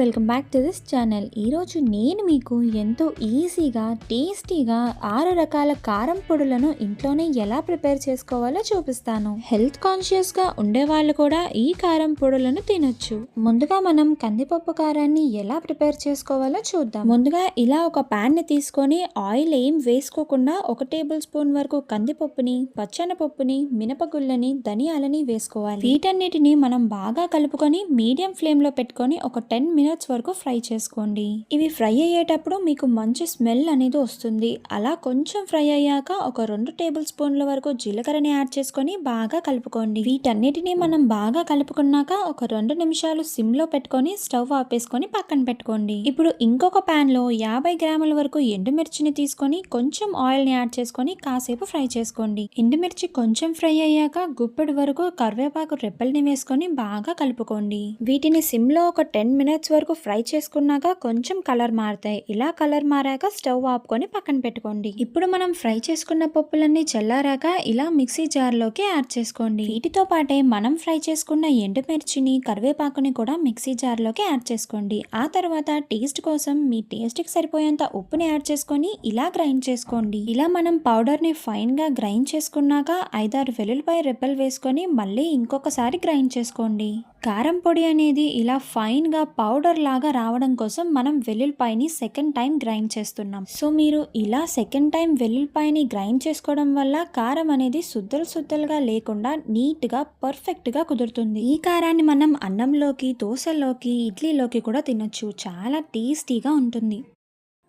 Welcome back to this channel. ఈరోజు నేను మీకు ఎంతో ఈజీగా టేస్టీగా 6 రకాల కారం పొడులను ఇంట్లోనే ఎలా ప్రిపేర్ చేసుకోవాలో చూపిస్తాను. హెల్త్ కాన్షియస్గా ఉండేవాళ్ళు కూడా ఈ కారం పొడులను తినొచ్చు. ముందుగా మనం కందిపప్పు కారాన్ని ఎలా ప్రిపేర్ చేసుకోవాలో చూద్దాం. ముందుగా ఇలా ఒక ప్యాన్ ని తీసుకొని ఆయిల్ ఏం వేసుకోకుండా 1 టేబుల్ స్పూన్ వరకు కందిపప్పుని, పచ్చెనపప్పుని, మినపగుళ్ళని, ధనియాలని వేసుకోవాలి. వీటన్నిటిని మనం బాగా కలుపుకొని మీడియం ఫ్లేమ్ లో పెట్టుకొని ఒక 10 మినిట్స్ వరకు ఫ్రై చేసుకోండి. ఇవి ఫ్రై అయ్యేటప్పుడు మీకు మంచి స్మెల్ అనేది వస్తుంది. అలా కొంచెం ఫ్రై అయ్యాక ఒక 2 టేబుల్ స్పూన్ల వరకు జీలకర్రని యాడ్ చేసుకొని బాగా కలుపుకోండి. వీటన్నిటిని మనం బాగా కలుపుకున్నాక ఒక 2 నిమిషాలు సిమ్ లో పెట్టుకొని స్టవ్ ఆపేసుకొని పక్కన పెట్టుకోండి. ఇప్పుడు ఇంకొక ప్యాన్ లో 50 గ్రాముల వరకు ఎండుమిర్చిని తీసుకొని కొంచెం ఆయిల్ ని యాడ్ చేసుకొని కాసేపు ఫ్రై చేసుకోండి. ఎండుమిర్చి కొంచెం ఫ్రై అయ్యాక గుప్పెడు వరకు కరివేపాకు రెబ్బల్ని వేసుకొని బాగా కలుపుకోండి. వీటిని సిమ్ లో ఒక 10 మినిట్స్ వరకు ఫ్రై చేసుకున్నాక కొంచెం కలర్ మారుతాయి. ఇలా కలర్ మారాక స్టవ్ ఆపుకొని పక్కన పెట్టుకోండి. ఇప్పుడు మనం ఫ్రై చేసుకున్న పప్పులన్నీ చల్లారాక ఇలా మిక్సీ జార్ లోకి యాడ్ చేసుకోండి. వీటితో పాటే మనం ఫ్రై చేసుకున్న ఎండుమిర్చిని, కరివేపాకుని కూడా మిక్సీ జార్ లోకి యాడ్ చేసుకోండి. ఆ తర్వాత టేస్ట్ కోసం మీ టేస్ట్ కి సరిపోయేంత ఉప్పుని యాడ్ చేసుకొని ఇలా గ్రైండ్ చేసుకోండి. ఇలా మనం పౌడర్ ని ఫైన్ గా గ్రైండ్ చేసుకున్నాక 5-6 వెల్లుల్లిపాయ రెబ్బలు వేసుకొని మళ్ళీ ఇంకొకసారి గ్రైండ్ చేసుకోండి. కారం పొడి అనేది ఇలా ఫైన్ గా పౌడర్ లాగా రావడం కోసం మనం వెల్లుల్లిపాయని సెకండ్ టైం గ్రైండ్ చేస్తున్నాం. సో మీరు ఇలా సెకండ్ టైం వెల్లుల్లిపాయని గ్రైండ్ చేసుకోవడం వల్ల కారం అనేది సుద్దలుగా లేకుండా నీట్ గా పర్ఫెక్ట్ గా కుదురుతుంది. ఈ కారాన్ని మనం అన్నంలోకి, దోశల్లోకి, ఇడ్లీలోకి కూడా తినొచ్చు. చాలా టేస్టీగా ఉంటుంది.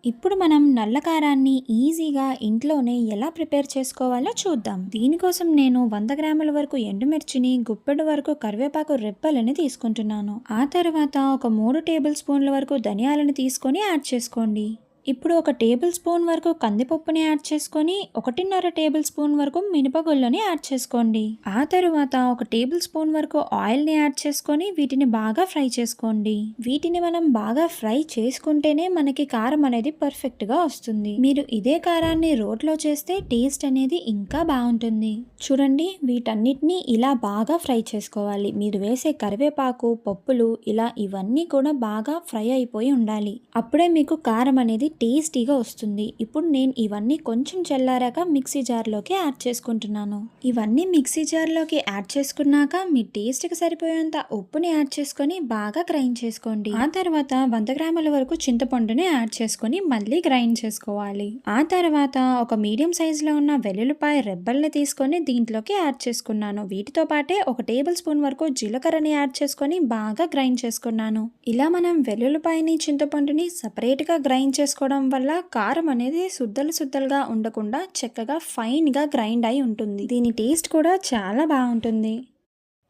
ఇప్పుడు మనం నల్ల కారాన్ని ఈజీగా ఇంట్లోనే ఎలా ప్రిపేర్ చేసుకోవాలో చూద్దాం. దీనికోసం నేను 100 గ్రాముల వరకు ఎండుమిర్చిని, గుప్పెడు వరకు కరివేపాకు రెబ్బలని తీసుకుంటున్నాను. ఆ తర్వాత ఒక 3 టేబుల్ స్పూన్ల వరకు ధనియాలను తీసుకొని యాడ్ చేసుకోండి. ఇప్పుడు ఒక టేబుల్ స్పూన్ వరకు కందిపప్పుని యాడ్ చేసుకొని 1.5 టేబుల్ స్పూన్ వరకు మినపగుళ్ళని యాడ్ చేసుకోండి. ఆ తరువాత ఒక టేబుల్ స్పూన్ వరకు ఆయిల్ ని యాడ్ చేసుకొని వీటిని బాగా ఫ్రై చేసుకోండి. వీటిని మనం బాగా ఫ్రై చేసుకుంటేనే మనకి కారం అనేది పర్ఫెక్ట్ గా వస్తుంది. మీరు ఇదే కారాన్ని రోట్లో చేస్తే టేస్ట్ అనేది ఇంకా బాగుంటుంది. చూడండి, వీటన్నిటిని ఇలా బాగా ఫ్రై చేసుకోవాలి. మీరు వేసే కరివేపాకు, పప్పులు ఇలా ఇవన్నీ కూడా బాగా ఫ్రై అయిపోయి ఉండాలి. అప్పుడే మీకు కారం అనేది టేస్టీగా వస్తుంది. ఇప్పుడు నేను ఇవన్నీ కొంచెం చల్లారాక మిక్సీ జార్లోకి యాడ్ చేసుకుంటున్నాను. ఇవన్నీ మిక్సీ జార్లోకి యాడ్ చేసుకున్నాక మీ టేస్ట్కి సరిపోయేంత ఉప్పుని యాడ్ చేసుకొని బాగా గ్రైండ్ చేసుకోండి. ఆ తర్వాత 100 గ్రాముల వరకు చింతపండుని యాడ్ చేసుకొని మళ్ళీ గ్రైండ్ చేసుకోవాలి. ఆ తర్వాత ఒక మీడియం సైజులో ఉన్న వెల్లుల్లిపాయ రెబ్బల్ని తీసుకొని దీంట్లోకి యాడ్ చేసుకున్నాను. వీటితో పాటే ఒక టేబుల్ స్పూన్ వరకు జీలకర్రని యాడ్ చేసుకొని బాగా గ్రైండ్ చేసుకున్నాను. ఇలా మనం వెల్లుల్లిపాయని, చింతపండుని సపరేట్గా గ్రైండ్ చేసుకోవడం వల్ల కారం అనేది సుద్దలుగా ఉండకుండా చక్కగా ఫైన్ గా గ్రైండ్ అయి ఉంటుంది. దీని టేస్ట్ కూడా చాలా బాగుంటుంది.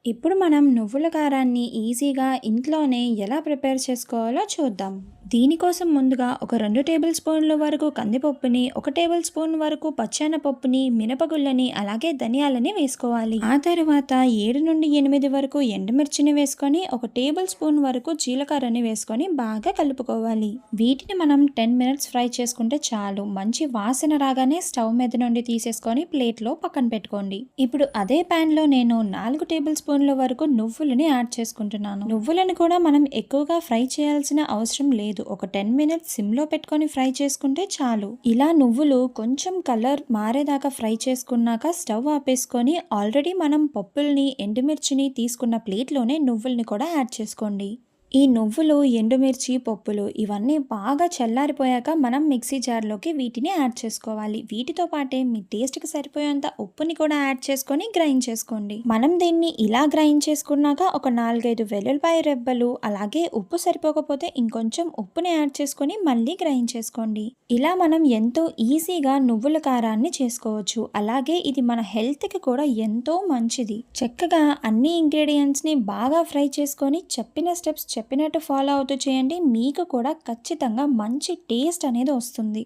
ఇప్పుడు మనం నువ్వుల కారాన్ని ఈజీగా ఇంట్లోనే ఎలా ప్రిపేర్ చేసుకోవాలో చూద్దాం. దీనికోసం ముందుగా ఒక 2 టేబుల్ స్పూన్ల వరకు కందిపప్పుని, 1 టేబుల్ స్పూన్ వరకు పచ్చెనపప్పుని, మినపగుళ్ళని అలాగే ధనియాలని వేసుకోవాలి. ఆ తర్వాత 7 నుండి 8 వరకు ఎండుమిర్చిని వేసుకొని 1 టేబుల్ స్పూన్ వరకు జీలకర్రని వేసుకొని బాగా కలుపుకోవాలి. వీటిని మనం 10 మినిట్స్ ఫ్రై చేసుకుంటే చాలు. మంచి వాసన రాగానే స్టవ్ మీద నుండి తీసేసుకొని ప్లేట్లో పక్కన పెట్టుకోండి. ఇప్పుడు అదే ప్యాన్ లో నేను 4 టేబుల్ స్పూన్ల వరకు నువ్వులని యాడ్ చేసుకుంటున్నాను. నువ్వులను కూడా మనం ఎక్కువగా ఫ్రై చేయాల్సిన అవసరం లేదు. ఒక 10 మినిట్స్ సిమ్ లో పెట్టుకొని ఫ్రై చేసుకుంటే చాలు. ఇలా నువ్వులు కొంచెం కలర్ మారేదాకా ఫ్రై చేసుకున్నాక స్టవ్ ఆపేసుకొని ఆల్రెడీ మనం పప్పుల్ని, ఎండుమిర్చిని తీసుకున్న ప్లేట్లోనే నువ్వుల్ని కూడా యాడ్ చేసుకోండి. ఈ నువ్వులు, ఎండుమిర్చి, పప్పులు ఇవన్నీ బాగా చల్లారిపోయాక మనం మిక్సీ జార్లోకి వీటిని యాడ్ చేసుకోవాలి. వీటితో పాటే మీ టేస్ట్కి సరిపోయేంత ఉప్పుని కూడా యాడ్ చేసుకొని గ్రైండ్ చేసుకోండి. మనం దీన్ని ఇలా గ్రైండ్ చేసుకున్నాక ఒక 4-5 వెల్లుల్లిపాయ రెబ్బలు అలాగే ఉప్పు సరిపోకపోతే ఇంకొంచెం ఉప్పుని యాడ్ చేసుకొని మళ్ళీ గ్రైండ్ చేసుకోండి. ఇలా మనం ఎంతో ఈజీగా నువ్వుల కారాన్ని చేసుకోవచ్చు. అలాగే ఇది మన హెల్త్కి కూడా ఎంతో మంచిది. చక్కగా అన్ని ఇంగ్రీడియంట్స్ని బాగా ఫ్రై చేసుకొని చెప్పినట్టు ఫాలో అవుతూ చేయండి. మీకు కూడా ఖచ్చితంగా మంచి టేస్ట్ అనేది వస్తుంది.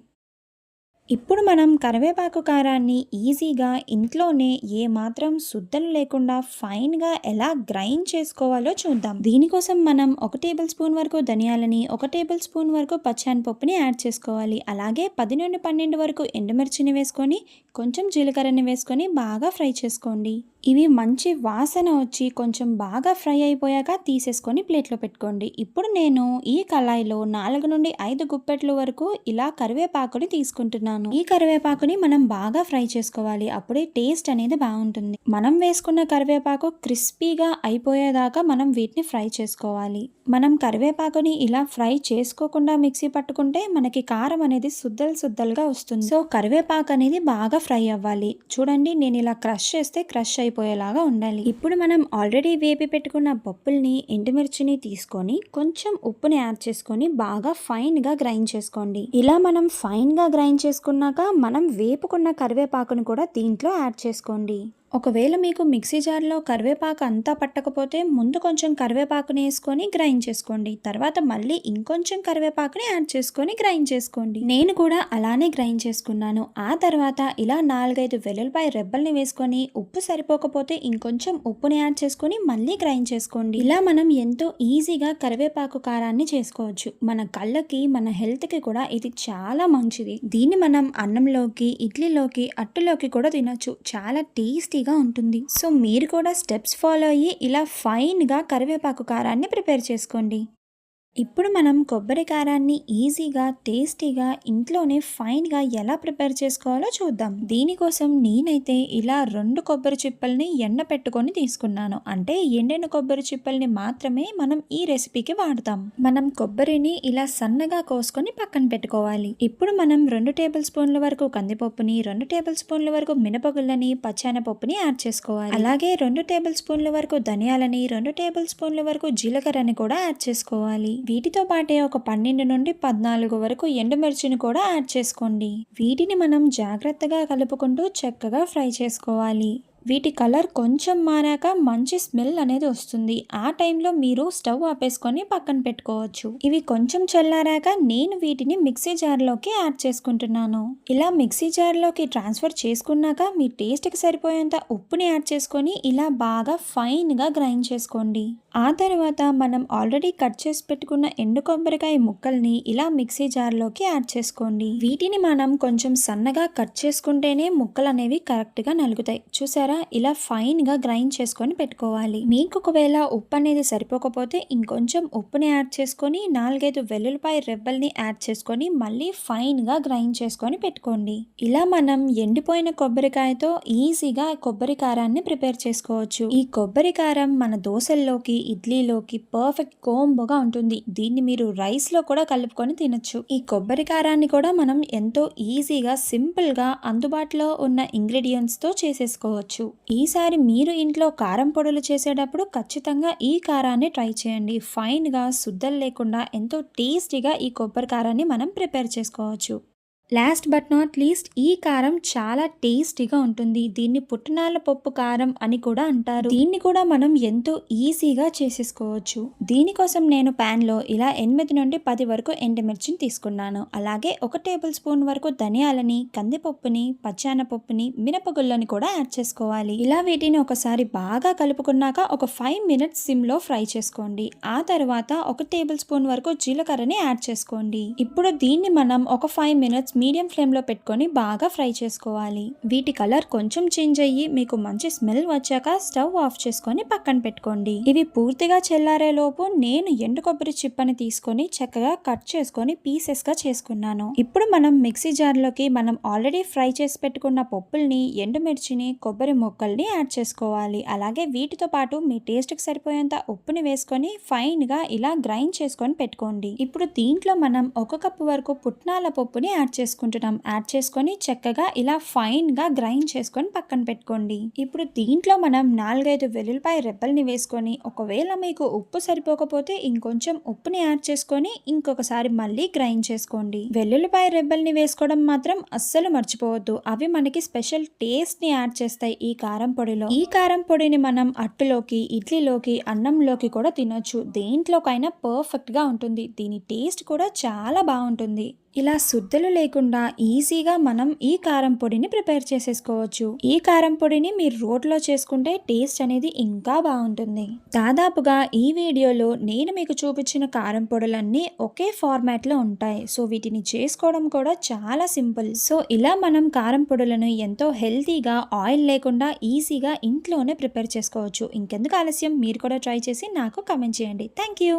ఇప్పుడు మనం కరివేపాకు కారాన్ని ఈజీగా ఇంట్లోనే ఏ మాత్రం సుద్దలు లేకుండా ఫైన్గా ఎలా గ్రైండ్ చేసుకోవాలో చూద్దాం. దీనికోసం మనం 1 టేబుల్ స్పూన్ వరకు ధనియాలని, 1 టేబుల్ స్పూన్ వరకు పచ్చెనపప్పుని యాడ్ చేసుకోవాలి. అలాగే 10 నుండి 12 వరకు ఎండుమిర్చిని వేసుకొని కొంచెం జీలకర్రని వేసుకొని బాగా ఫ్రై చేసుకోండి. ఇవి మంచి వాసన వచ్చి కొంచెం బాగా ఫ్రై అయిపోయాక తీసేసుకొని ప్లేట్లో పెట్టుకోండి. ఇప్పుడు నేను ఈ కళాయిలో 4 నుండి 5 గుప్పెట్ల వరకు ఇలా కరివేపాకుని తీసుకుంటున్నాను. ఈ కరివేపాకుని మనం బాగా ఫ్రై చేసుకోవాలి. అప్పుడే టేస్ట్ అనేది బాగుంటుంది. మనం వేసుకున్న కరివేపాకు క్రిస్పీగా అయిపోయేదాకా మనం వీటిని ఫ్రై చేసుకోవాలి. మనం కరివేపాకుని ఇలా ఫ్రై చేసుకోకుండా మిక్సీ పట్టుకుంటే మనకి కారం అనేది సుద్దలుగా వస్తుంది. సో కరివేపాకు అనేది బాగా ఫ్రై అవ్వాలి. చూడండి, నేను ఇలా క్రష్ చేస్తే క్రష్ అయిపోయేలాగా ఉండాలి. ఇప్పుడు మనం ఆల్రెడీ వేపి పెట్టుకున్న పప్పుల్ని, ఎండుమిర్చిని తీసుకొని కొంచెం ఉప్పుని యాడ్ చేసుకొని బాగా ఫైన్ గా గ్రైండ్ చేసుకోండి. ఇలా మనం ఫైన్ గా గ్రైండ్ చేసుకున్నాక మనం వేపుకున్న కరివేపాకును కూడా దీంట్లో యాడ్ చేసుకోండి. ఒకవేళ మీకు మిక్సీ జార్లో కరివేపాకు అంతా పట్టకపోతే ముందు కొంచెం కరివేపాకుని వేసుకొని గ్రైండ్ చేసుకోండి. తర్వాత మళ్ళీ ఇంకొంచెం కరివేపాకుని యాడ్ చేసుకొని గ్రైండ్ చేసుకోండి. నేను కూడా అలానే గ్రైండ్ చేసుకున్నాను. ఆ తర్వాత ఇలా 4-5 వెల్లుల్లిపాయ రెబ్బల్ని వేసుకొని ఉప్పు సరిపోకపోతే ఇంకొంచెం ఉప్పుని యాడ్ చేసుకొని మళ్ళీ గ్రైండ్ చేసుకోండి. ఇలా మనం ఎంతో ఈజీగా కరివేపాకు కారాన్ని చేసుకోవచ్చు. మన కళ్ళకి, మన హెల్త్కి కూడా ఇది చాలా మంచిది. దీన్ని మనం అన్నంలోకి, ఇడ్లీలోకి, అట్టులోకి కూడా తినొచ్చు. చాలా టేస్టీ ఉంటుంది. సో మీరు కూడా స్టెప్స్ ఫాలో అయ్యి ఇలా ఫైన్ గా కరివేపాకు కారాన్ని ప్రిపేర్ చేసుకోండి. ఇప్పుడు మనం కొబ్బరి కారాన్ని ఈజీగా, టేస్టీగా ఇంట్లోనే ఫైన్గా ఎలా ప్రిపేర్ చేసుకోవాలో చూద్దాం. దీనికోసం నేనైతే ఇలా 2 కొబ్బరి చిప్పల్ని ఎండ పెట్టుకొని తీసుకున్నాను. అంటే ఎండిన కొబ్బరి చిప్పల్ని మాత్రమే మనం ఈ రెసిపీకి వాడతాం. మనం కొబ్బరిని ఇలా సన్నగా కోసుకొని పక్కన పెట్టుకోవాలి. ఇప్పుడు మనం 2 టేబుల్ స్పూన్ల వరకు కందిపప్పుని, 2 టేబుల్ స్పూన్ల వరకు మినపగుళ్ళని, పచ్చెనపప్పుని యాడ్ చేసుకోవాలి. అలాగే 2 టేబుల్ స్పూన్ల వరకు ధనియాలని, 2 టేబుల్ స్పూన్ల వరకు జీలకర్రని కూడా యాడ్ చేసుకోవాలి. వీటితో పాటే ఒక 12 నుండి 14 వరకు ఎండుమిర్చిని కూడా యాడ్ చేసుకోండి. వీటిని మనం జాగ్రత్తగా కలుపుకుంటూ చక్కగా ఫ్రై చేసుకోవాలి. వీటి కలర్ కొంచెం మారాక మంచి స్మెల్ అనేది వస్తుంది. ఆ టైంలో మీరు స్టవ్ ఆపేసుకొని పక్కన పెట్టుకోవచ్చు. ఇవి కొంచెం చల్లారాక నేను వీటిని మిక్సీ జార్లోకి యాడ్ చేసుకుంటున్నాను. ఇలా మిక్సీ జార్లోకి ట్రాన్స్ఫర్ చేసుకున్నాక మీ టేస్ట్కి సరిపోయేంత ఉప్పుని యాడ్ చేసుకొని ఇలా బాగా ఫైన్గా గ్రైండ్ చేసుకోండి. ఆ తర్వాత మనం ఆల్రెడీ కట్ చేసి పెట్టుకున్న ఎండు కొబ్బరికాయ ముక్కల్ని ఇలా మిక్సీ జార్లోకి యాడ్ చేసుకోండి. వీటిని మనం కొంచెం సన్నగా కట్ చేసుకుంటేనే ముక్కలు అనేవి కరెక్ట్గా నలుగుతాయి. చూసారా, ఇలా ఫైన్గా గ్రైండ్ చేసుకొని పెట్టుకోవాలి. మీకు ఒకవేళ ఉప్పు అనేది సరిపోకపోతే ఇంకొంచెం ఉప్పుని యాడ్ చేసుకొని 4-5 వెల్లుల్లిపాయ రెబ్బల్ని యాడ్ చేసుకొని మళ్ళీ ఫైన్గా గ్రైండ్ చేసుకొని పెట్టుకోండి. ఇలా మనం ఎండిపోయిన కొబ్బరికాయతో ఈజీగా కొబ్బరి కారాన్ని ప్రిపేర్ చేసుకోవచ్చు. ఈ కొబ్బరి కారం మన దోశల్లోకి, ఇడ్లీలోకి పర్ఫెక్ట్ కోంబోగా ఉంటుంది. దీన్ని మీరు రైస్లో కూడా కలుపుకొని తినొచ్చు. ఈ కొబ్బరి కారాన్ని కూడా మనం ఎంతో ఈజీగా, సింపుల్గా అందుబాటులో ఉన్న ఇంగ్రీడియంట్స్తో చేసేసుకోవచ్చు. ఈసారి మీరు ఇంట్లో కారం పొడులు చేసేటప్పుడు ఖచ్చితంగా ఈ కారాన్ని ట్రై చేయండి. ఫైన్గా, సుద్దలు లేకుండా ఎంతో టేస్టీగా ఈ కొబ్బరి కారాన్ని మనం ప్రిపేర్ చేసుకోవచ్చు. లాస్ట్ బట్ నాట్ లీస్ట్, ఈ కారం చాలా టేస్టీగా ఉంటుంది. దీన్ని పుట్నాల పప్పు కారం అని కూడా అంటారు. దీన్ని కూడా మనం ఎంతో ఈజీగా చేసేసుకోవచ్చు. దీనికోసం నేను ప్యాన్లో ఇలా 8 నుండి 10 వరకు ఎండుమిర్చిని తీసుకున్నాను. అలాగే 1 టేబుల్ స్పూన్ వరకు ధనియాలని, కందిపప్పుని, పచ్చెనపప్పుని, మినపగుళ్ళని కూడా యాడ్ చేసుకోవాలి. ఇలా వీటిని ఒకసారి బాగా కలుపుకున్నాక ఒక 5 మినిట్స్ సిమ్లో ఫ్రై చేసుకోండి. ఆ తర్వాత 1 టేబుల్ స్పూన్ వరకు జీలకర్రని యాడ్ చేసుకోండి. ఇప్పుడు దీన్ని మనం ఒక 5 మినిట్స్ మీడియం ఫ్లేమ్లో పెట్టుకొని బాగా ఫ్రై చేసుకోవాలి. వీటి కలర్ కొంచెం చేంజ్ అయ్యి మీకు మంచి స్మెల్ వచ్చాక స్టవ్ ఆఫ్ చేసుకొని పక్కన పెట్టుకోండి. ఇవి పూర్తిగా చల్లారే లోపు నేను ఎండు కొబ్బరి చిప్పని తీసుకొని చక్కగా కట్ చేసుకొని పీసెస్గా చేసుకున్నాను. ఇప్పుడు మనం మిక్సీ జార్లోకి మనం ఆల్రెడీ ఫ్రై చేసి పెట్టుకున్న పప్పుల్ని, ఎండుమిర్చిని, కొబ్బరి ముక్కల్ని యాడ్ చేసుకోవాలి. అలాగే వీటితో పాటు మీ టేస్ట్కి సరిపోయేంత ఉప్పుని వేసుకొని ఫైన్గా ఇలా గ్రైండ్ చేసుకొని పెట్టుకోండి. ఇప్పుడు దీంట్లో మనం 1 కప్పు వరకు పుట్నాల పప్పుని యాడ్ చేసుకొని చక్కగా ఇలా ఫైన్ గా గ్రైండ్ చేసుకొని పక్కన పెట్టుకోండి. ఇప్పుడు దీంట్లో మనం 4-5 వెల్లుల్లిపాయ రెబ్బల్ని వేసుకొని ఒకవేళ మీకు ఉప్పు సరిపోకపోతే ఇంకొంచెం ఉప్పుని యాడ్ చేసుకొని ఇంకొకసారి మళ్ళీ గ్రైండ్ చేసుకోండి. వెల్లుల్లిపాయ రెబ్బల్ని వేసుకోవడం మాత్రం అస్సలు మర్చిపోవద్దు. అవి మనకి స్పెషల్ టేస్ట్ ని యాడ్ చేస్తాయి ఈ కారం పొడిలో. ఈ కారం పొడిని మనం అట్టులోకి, ఇడ్లీలోకి, అన్నంలోకి కూడా తినొచ్చు. దేంట్లోకైనా పర్ఫెక్ట్ గా ఉంటుంది. దీని టేస్ట్ కూడా చాలా బాగుంటుంది. ఇలా శుద్ధులు లేకుండా ఈజీగా మనం ఈ కారం పొడిని ప్రిపేర్ చేసేసుకోవచ్చు. ఈ కారం పొడిని మీరు రోట్లో చేసుకుంటే టేస్ట్ అనేది ఇంకా బాగుంటుంది. దాదాపుగా ఈ వీడియోలో నేను మీకు చూపించిన కారం పొడులన్నీ ఒకే ఫార్మాట్ లో ఉంటాయి. సో వీటిని చేసుకోవడం కూడా చాలా సింపుల్. సో ఇలా మనం కారం పొడులను ఎంతో హెల్తీగా ఆయిల్ లేకుండా ఈజీగా ఇంట్లోనే ప్రిపేర్ చేసుకోవచ్చు. ఇంకెందుకు ఆలస్యం, మీరు కూడా ట్రై చేసి నాకు కామెంట్ చేయండి. Thank you.